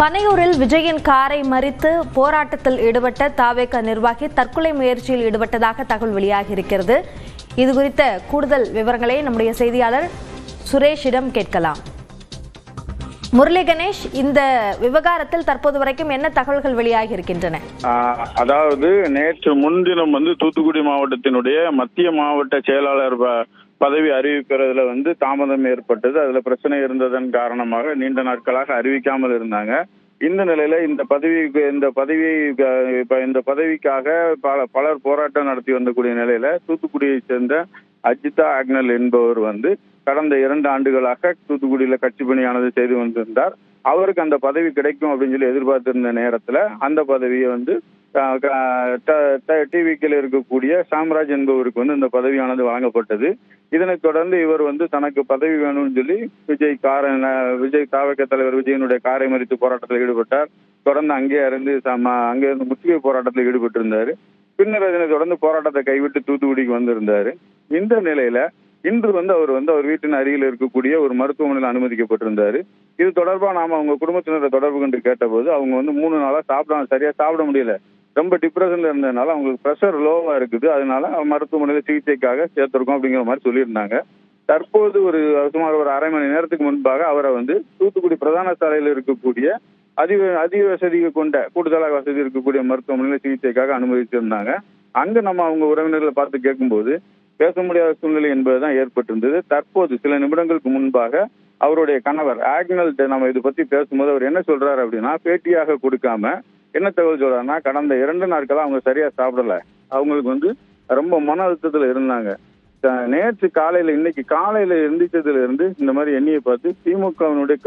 பனையூரில் விஜயின் காரை மறித்து போராட்டத்தில் ஈடுபட்ட தாவேக நிர்வாகி தற்கொலை முயற்சியில் ஈடுபட்டதாக தகவல் வெளியாகியிருக்கிறது. இது குறித்த கூடுதல் விவரங்களை நம்முடைய செய்தியாளர் சுரேஷிடம் கேட்கலாம். முரளி கணேஷ், இந்த விவகாரத்தில் தற்போது வரைக்கும் என்ன தகவல்கள் வெளியாகி இருக்கின்றன? அதாவது நேற்று முன்தினம் தூத்துக்குடி மாவட்டத்தினுடைய மத்திய மாவட்ட செயலாளர் பதவி அறிவிக்கிறதுல தாமதம் ஏற்பட்டது. அதுல பிரச்சனை இருந்ததன் காரணமாக நீண்ட நாட்களாக அறிவிக்காமல் இருந்தாங்க. இந்த நிலையில இந்த பதவிக்காக பலர் போராட்டம் நடத்தி வந்தக்கூடிய நிலையில தூத்துக்குடியை சேர்ந்த அஜிதா ஆக்னல் என்பவர் கடந்த 2 ஆண்டுகளாக தூத்துக்குடியில கட்சி பணியானது செய்து வந்திருந்தார். அவருக்கு அந்த பதவி கிடைக்கும் அப்படின்னு சொல்லி எதிர்பார்த்திருந்த நேரத்துல அந்த பதவியை டிவிக்கில் இருக்கக்கூடிய சாம்ராஜ் என்பவருக்கு இந்த பதவியானது வழங்கப்பட்டது. இதனைத் தொடர்ந்து இவர் தனக்கு பதவி வேணும்னு சொல்லி விஜய் தாவேக தலைவர் விஜயனுடைய காரை மறித்து போராட்டத்தில் ஈடுபட்டார். தொடர்ந்து அங்கே இருந்து முற்றுகை போராட்டத்தில் ஈடுபட்டிருந்தாரு. பின்னர் இதனை தொடர்ந்து போராட்டத்தை கைவிட்டு தூத்துக்குடிக்கு வந்திருந்தாரு. இந்த நிலையில இன்று அவர் வீட்டின் அருகில் இருக்கக்கூடிய ஒரு மருத்துவமனையில் அனுமதிக்கப்பட்டிருந்தாரு. இது தொடர்பாக நாம அவங்க குடும்பத்தினரை தொடர்பு கொண்டு கேட்டபோது அவங்க 3 நாளா சரியா சாப்பிட முடியல, ரொம்ப டிப்ரெஷன்ல இருந்ததுனால அவங்களுக்கு பிரஷர் லோவா இருக்குது, அதனால மருத்துவமனையில சிகிச்சைக்காக சேர்த்திருக்கோம் அப்படிங்கிற மாதிரி சொல்லியிருந்தாங்க. தற்போது சுமார் ஒரு 1/2 மணி நேரத்துக்கு முன்பாக அவரை தூத்துக்குடி பிரதான சாலையில் இருக்கக்கூடிய அதிக வசதி கொண்ட கூடுதலாக வசதி இருக்கக்கூடிய மருத்துவமனையில சிகிச்சைக்காக அனுமதிச்சிருந்தாங்க. அங்க நம்ம அவங்க உறவினர்களை பார்த்து கேட்கும்போது பேச முடியாத சூழ்நிலை என்பதுதான் ஏற்பட்டிருந்தது. தற்போது சில நிமிடங்களுக்கு முன்பாக அவருடைய கணவர் ஆக்னல்ட்ட நம்ம இதை பத்தி பேசும்போது அவர் என்ன சொல்றாரு அப்படின்னா, பேட்டியாக கொடுக்காம என்ன தகவல் சொல்றாருன்னா, கடந்த 2 நாட்களா அவங்க சரியா சாப்பிடல, அவங்களுக்கு ரொம்ப மன அழுத்தத்துல இருந்தாங்க. நேற்று காலையில இன்னைக்கு காலையில எந்திரிச்சதுல இருந்து இந்த மாதிரி எண்ணியை பார்த்து திமுகவினுடைய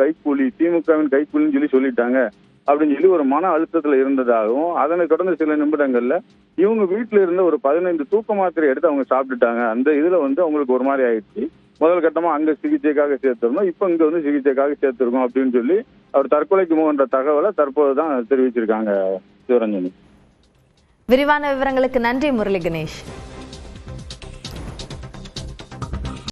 திமுகவின் கைக்கூலின்னு சொல்லிட்டாங்க அப்படின்னு சொல்லி ஒரு மன அழுத்தத்துல இருந்ததாகவும், அதனை தொடர்ந்து சில நிமிடங்கள்ல இவங்க வீட்டுல இருந்த ஒரு 15 தூக்க மாத்திரை எடுத்து அவங்க சாப்பிட்டுட்டாங்க. அந்த இதுல அவங்களுக்கு ஒரு மாதிரி ஆயிடுச்சு. முதல் கட்டமா அங்க சிகிச்சைக்காக சேர்த்திருந்தோம், இப்ப இங்க சிகிச்சைக்காக சேர்த்திருக்கோம் அப்படின்னு சொல்லி அவர் தற்கொலைக்கு முகன்ற தகவலை தற்போதுதான் தெரிவிச்சிருக்காங்க. சிவரஞ்சனி, விரிவான விவரங்களுக்கு நன்றி முரளி கணேஷ்.